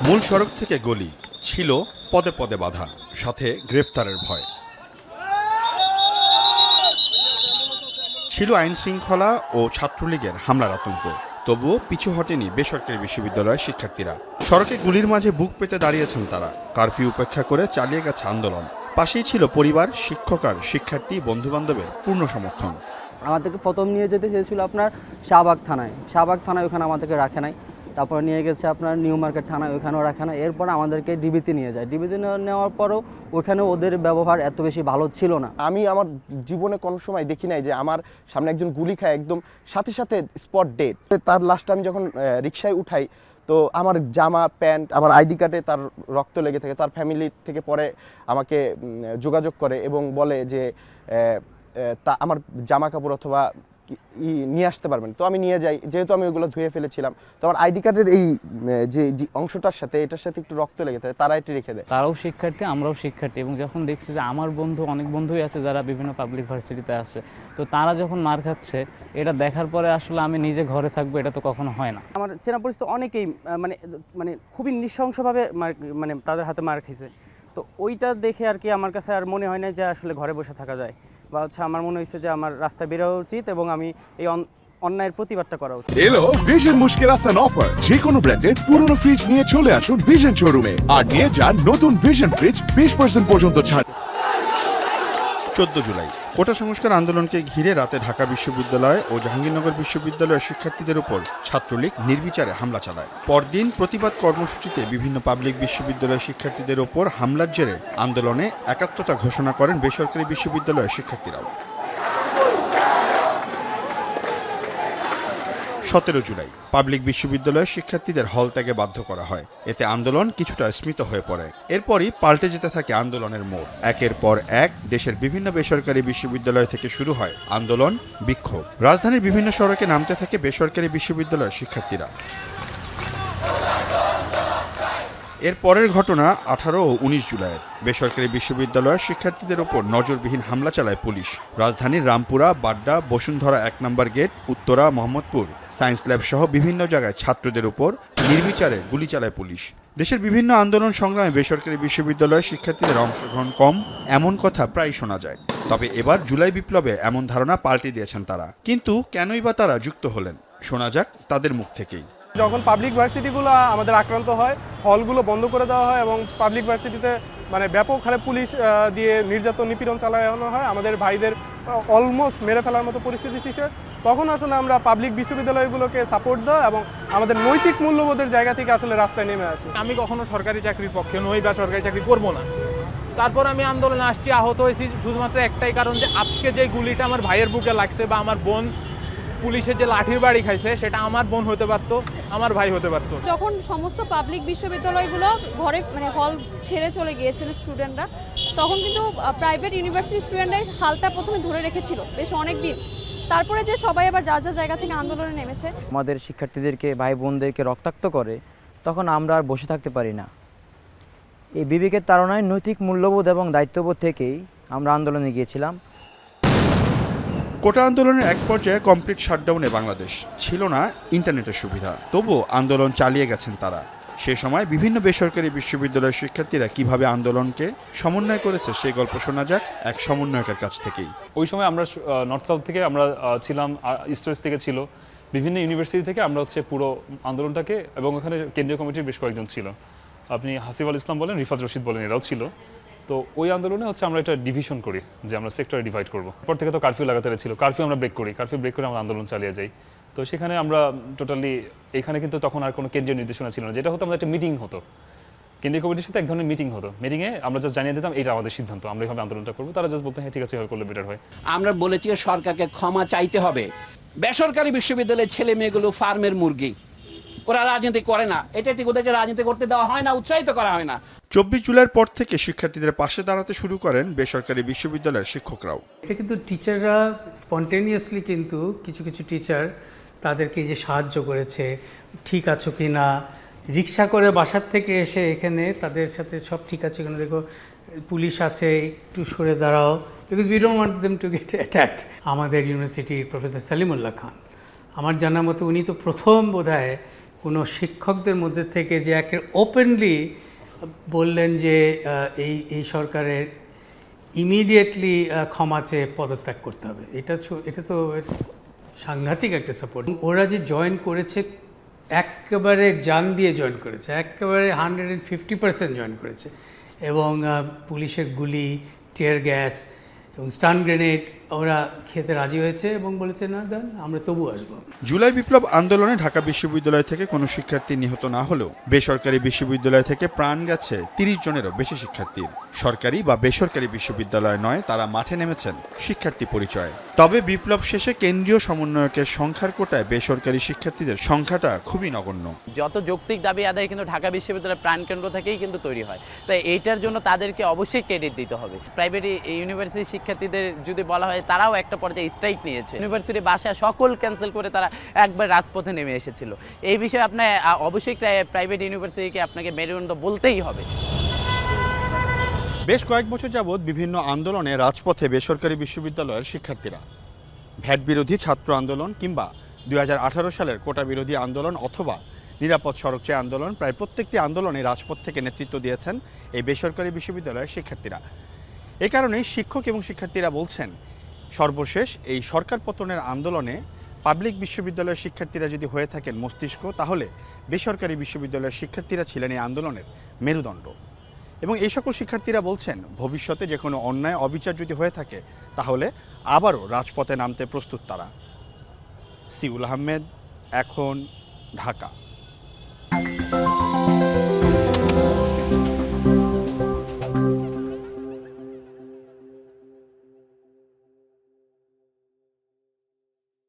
মূল সড়ক থেকে গলি ছিল পদে পদে বাধা, সাথে গ্রেফতারের ভয়। ছিল আইন শৃঙ্খলা ও ছাত্রলীগের হামলার আতঙ্ক। তবুও পিছু হটেনি বেসরকারি বিশ্ববিদ্যালয়ের শিক্ষার্থীরা। সড়কে গুলির মাঝে বুক পেতে দাঁড়িয়েছেন তারা। কারফিউ উপেক্ষা করে চালিয়ে গেছে আন্দোলন। পাশেই ছিল পরিবার, শিক্ষক আর শিক্ষার্থী বন্ধুবান্ধবের পূর্ণ সমর্থন। আমাদেরকে প্রথম নিয়ে যেতে চেয়েছিল আপনার শাহবাগ থানায় ওখানে আমাদেরকে রাখে নাই। তারপর নিয়ে গেছে আপনার নিউ মার্কেট থানায়, ওখানেও রাখে না। এরপর আমাদেরকে ডিবিতে নিয়ে যায়। ডিবিতে নেওয়ার পরও ওখানে ওদের ব্যবহার এত বেশি ভালো ছিল না। আমি আমার জীবনে কোনো সময় দেখি নাই যে আমার সামনে একজন গুলি খায় একদম সাথে সাথে স্পট ডেড। তার লাশটা আমি যখন রিকশায় উঠাই, তো আমার জামা প্যান্ট, আমার আইডি কার্ডে তার রক্ত লেগে থাকে। তার ফ্যামিলি থেকে পরে আমাকে যোগাযোগ করে এবং বলে যে তা আমার জামা কাপড় অথবা নিয়ে আসতে পারবেন। তো আমি নিয়ে যাই, যেহেতু আমি ওগুলো ধুয়ে ফেলেছিলাম। তো আমার আইডি কার্ডের এই যে অংশটার সাথে এটার সাথে একটু রক্ত লেগে থাকে, তারা এটি রেখে দেয়। তারাও শিক্ষার্থী, আমরাও শিক্ষার্থী, এবং যখন দেখছি যে আমার বন্ধু, অনেক বন্ধুই আছে যারা বিভিন্ন পাবলিক ভার্সিটিতে আছে, তো তারা যখন মার খাচ্ছে, এটা দেখার পরে আসলে আমি নিজে ঘরে থাকবো, এটা তো কখনো হয় না। আমার চেনা পরিচিত অনেকেই মানে খুবই নৃশংসভাবে মানে তাদের হাতে মার খেয়েছে। তো ওইটা দেখে আর কি আমার কাছে আর মনে হয় না যে আসলে ঘরে বসে থাকা যায়, বা আমার মনে হয়েছে যে আমার রাস্তায় বেরোয়া উচিত এবং আমি এই অন্যায়ের প্রতিবাদটা করা উচিত। এলো ভিশন মুশকিল আসান অফার। যে কোনো ব্র্যান্ডের পুরনো ফ্রিজ নিয়ে চলে আসুন ভিশন শোরুমে আর নিয়ে যান নতুন ভিশন ফ্রিজ 20% পর্যন্ত ছাড়। 14 জুলাই কোটা সংস্কার আন্দোলনকে ঘিরে রাতে ঢাকা বিশ্ববিদ্যালয় ও জাহাঙ্গীরনগর বিশ্ববিদ্যালয়ের শিক্ষার্থীদের উপর ছাত্রলীগ নির্বিচারে হামলা চালায়। পরদিন প্রতিবাদ কর্মসূচিতে বিভিন্ন পাবলিক বিশ্ববিদ্যালয়ের শিক্ষার্থীদের উপর হামলার জেরে আন্দোলনে একাত্মতা ঘোষণা করেন বেসরকারি বিশ্ববিদ্যালয়ের শিক্ষার্থীরাও। 17 জুলাই পাবলিক বিশ্ববিদ্যালয়ের শিক্ষার্থীদের হল ত্যাগে বাধ্য করা হয়। এতে আন্দোলন কিছুটা স্মৃত হয়ে পড়ে। এরপরই পাল্টে যেতে থাকে আন্দোলনের মোড়। একের পর এক দেশের বিভিন্ন বেসরকারি বিশ্ববিদ্যালয় থেকে শুরু হয় আন্দোলন, বিক্ষোভ। রাজধানীর বিভিন্ন সড়কে নামতে থাকে বেসরকারি বিশ্ববিদ্যালয়ের শিক্ষার্থীরা। এর পরের ঘটনা 18 ও 19 জুলাইয়ের। বেসরকারি বিশ্ববিদ্যালয়ের শিক্ষার্থীদের ওপর নজরবিহীন হামলা চালায় পুলিশ। রাজধানীর Rampura, Badda, Bashundhara 1 number gate, Uttara, Mohammadpur, science lab সহ বিভিন্ন জায়গায় ছাত্রদের উপর নির্বিচারে গুলি চালায় পুলিশ। দেশের বিভিন্ন আন্দোলন সংগ্রামে বেসরকারি বিশ্ববিদ্যালয়ের শিক্ষার্থীদের অংশগ্রহণ কম, এমন কথা প্রায় শোনা যায়। তবে এবার জুলাই বিপ্লবে এমন ধারণা পাল্টে দিয়েছেন তারা। কিন্তু কেনই বা তারা যুক্ত হলেন, শোনা যাক তাদের মুখ থেকেই। যখন পাবলিক ভার্সিটিগুলো আমাদের আক্রান্ত হয়, হলগুলো বন্ধ করে দেওয়া হয় এবং পাবলিক ভার্সিটিতে ব্যাপক হারে পুলিশ দিয়ে নির্যাতন নিপীড়ন চালানো হয়, আমাদের ভাইদের অলমোস্ট মেরে ফেলার মতো পরিস্থিতি সৃষ্টি হয়, তখন আসলে আমরা পাবলিক বিশ্ববিদ্যালয়গুলোকে সাপোর্ট দেওয়া এবং আমাদের নৈতিক মূল্যবোধের জায়গা থেকে আসলে রাস্তায় নেমে আসি। আমি কখনো সরকারি চাকরির পক্ষে নই বা সরকারি চাকরি করব না। তারপর আমি আন্দোলনে আসছি, আহত হয়েছি শুধুমাত্র একটাই কারণ, যে আজকে যে গুলিটা আমার ভাইয়ের বুকে লাগছে বা আমার বোন পুলিশের যে লাঠির বাড়ি খাইছে, সেটা আমার বোন হতে পারতো, আমার ভাই হতে পারতো। যখন সমস্ত পাবলিক বিশ্ববিদ্যালয়গুলো ঘরে হল ছেড়ে চলে গিয়েছিল স্টুডেন্টরা, তখন কিন্তু প্রাইভেট ইউনিভার্সিটি স্টুডেন্টরা হালটা প্রথমে ধরে রেখেছিল বেশ অনেক দিন। তারপরে যে সবাই আবার যা যা জায়গা থেকে আন্দোলনে নেমেছে, আমাদের শিক্ষার্থীদেরকে, ভাই বোনদেরকে রক্তাক্ত করে, তখন আমরা আর বসে থাকতে পারি না। এই বিবেকের তাড়নায় নৈতিক মূল্যবোধ এবং দায়িত্ববোধ থেকেই আমরা আন্দোলনে গিয়েছিলাম। কোটা আন্দোলনের এক পর্যায়ে কমপ্লিট শাটডাউনে বাংলাদেশ, ছিল না ইন্টারনেটের সুবিধা। তবুও আন্দোলন চালিয়ে গেছেন তারা। সে সময় বিভিন্ন বেসরকারি বিশ্ববিদ্যালয়ের শিক্ষার্থীরা কিভাবে আন্দোলনকে সমন্বয় করেছে সেই গল্প শোনা যাক এক সমন্বয়কের কাছ থেকেই। ওই সময় আমরা নর্থ সাউথ থেকে আমরা ছিলাম, ইস্ট ওয়েস্ট থেকে ছিল, বিভিন্ন ইউনিভার্সিটি থেকে আমরা পুরো আন্দোলনটাকে, এবং ওখানে কেন্দ্রীয় কমিটির বেশ কয়েকজন ছিল। আপনি হাসিব আল ইসলাম বলেন, রিফাত রশিদ বলেন, এরাও ছিল। তো ওই আন্দোলনে আমরা একটা ডিভিশন করি যে আমরা সেক্টরে ডিভাইড করবো। পর থেকে তো কারফিউ লাগাতে ছিল, কারফিউ আমরা ব্রেক করি, কারফিউ ব্রেক করে আমরা আন্দোলন চালিয়ে যাই। তো সেখানে আমরা টোটালি, এখানে কিন্তু তখন আর কোনো কেন্দ্রীয় নির্দেশনা ছিল না। যেটা হতো, আমাদের একটা মিটিং হতো, কেন্দ্রীয় কমিটির সাথে এক ধরনের মিটিং হতো। মিটিংয়ে আমরা জাস্ট জানিয়ে দিতাম এটা আমাদের সিদ্ধান্ত, আমরা এইভাবে আন্দোলনটা করবো। তারা জাস্ট বলতেন হ্যাঁ ঠিক আছে, এভাবে করলে বেটার হয়। আমরা বলেছি সরকারকে ক্ষমা চাইতে হবে। বেসরকারি বিশ্ববিদ্যালয়ের ছেলে মেয়েগুলো ফার্মের মুরগি, ওরা রাজনীতি করে না। এটা ঠিক ওদেরকে রাজনীতি করতে দেওয়া হয় না, উৎসাহিত করা হয় না। 24 জুলাইয়ের পর থেকে শিক্ষার্থীদের পাশে দাঁড়াতে শুরু করেন বেসরকারি বিশ্ববিদ্যালয়ের শিক্ষকরাও। এটা কিন্তু টিচাররা স্পন্টেনিয়াসলি, কিন্তু কিছু কিছু টিচার তাদেরকে যে সাহায্য করেছে, ঠিক আছো কি না, রিক্সা করে বাসার থেকে এসে এখানে তাদের সাথে সব ঠিক আছে কিনা, দেখো পুলিশ আছে, একটু সরে দাঁড়াও, because we don't want them to get attacked. আমাদের ইউনিভার্সিটির প্রফেসর সালিমুল্লাহ খান, আমার জানার মতো উনি তো প্রথম বোধহয় কোনো শিক্ষকদের মধ্যে থেকে যে একে ওপেনলি বললেন যে এই সরকারের ইমিডিয়েটলি ক্ষমা চেয়ে পদত্যাগ করতে হবে, এটা তো সাংঘাতিক একটা সাপোর্ট। ওরা যে জয়েন করেছে একেবারে জান দিয়ে জয়েন করেছে, একেবারে 150% জয়েন করেছে, এবং পুলিশের গুলি, টিয়ার গ্যাস এবং স্টান গ্রেনেড ওরা খেতে রাজি হয়েছে এবং বলেছে না দেন আমরা তবু আসবো। জুলাই বিপ্লব আন্দোলনে ঢাকা বিশ্ববিদ্যালয় থেকে কোনো শিক্ষার্থী নিহত না হলেও বেসরকারি বিশ্ববিদ্যালয় থেকে প্রাণ গেছে 30 জনেরও বেশি শিক্ষার্থীর। সরকারি বা বেসরকারি বিশ্ববিদ্যালয় নয়, তারা মাঠে নেমেছেন শিক্ষার্থী পরিচয়ে। তবে বিপ্লব শেষে কেন্দ্রীয় সমন্বয়কের সংখ্যার কোটায় বেসরকারি শিক্ষার্থীদের সংখ্যাটা খুবই নগণ্য। যত যৌক্তিক দাবি আদায় কিন্তু ঢাকা বিশ্ববিদ্যালয়ের প্রাণকেন্দ্র থেকেই কিন্তু তৈরি হয়, তো এইটার জন্য তাদেরকে অবশ্যই ক্রেডিট দিতে হবে। প্রাইভেট ইউনিভার্সিটি শিক্ষার্থীদের যদি বলা হয়, তারাও একটা পর্যায়ে স্ট্রাইক নিয়েছে, ইউনিভার্সিটি বাসা সকল ক্যান্সেল করে তারা একবার রাজপথে নেমে এসেছিল। এই বিষয়ে আপনার অবশ্যই প্রাইভেট ইউনিভার্সিটিকে আপনাকে মেরুদণ্ড বলতেই হবে। বেশ কয়েক বছর যাবৎ বিভিন্ন আন্দোলনে রাজপথে বেসরকারি বিশ্ববিদ্যালয়ের শিক্ষার্থীরা। ভ্যাট বিরোধী ছাত্র আন্দোলন কিংবা 2018 সালের কোটা বিরোধী আন্দোলন অথবা নিরাপদ সড়ক চাই আন্দোলন, প্রায় প্রত্যেকটি আন্দোলনে রাজপথ থেকে নেতৃত্ব দিয়েছেন এই বেসরকারি বিশ্ববিদ্যালয়ের শিক্ষার্থীরা। এ কারণেই শিক্ষক এবং শিক্ষার্থীরা বলছেন, সর্বশেষ এই সরকার পতনের আন্দোলনে পাবলিক বিশ্ববিদ্যালয়ের শিক্ষার্থীরা যদি হয়ে থাকেন মস্তিষ্ক, তাহলে বেসরকারি বিশ্ববিদ্যালয়ের শিক্ষার্থীরা ছিলেন এই আন্দোলনের মেরুদণ্ড। এবং এই সকল শিক্ষার্থীরা বলছেন, ভবিষ্যতে যে কোনো অন্যায় অবিচার যদি হয়ে থাকে তাহলে আবারও রাজপথে নামতে প্রস্তুত তারা। সিউল আহমেদ, এখন, ঢাকা।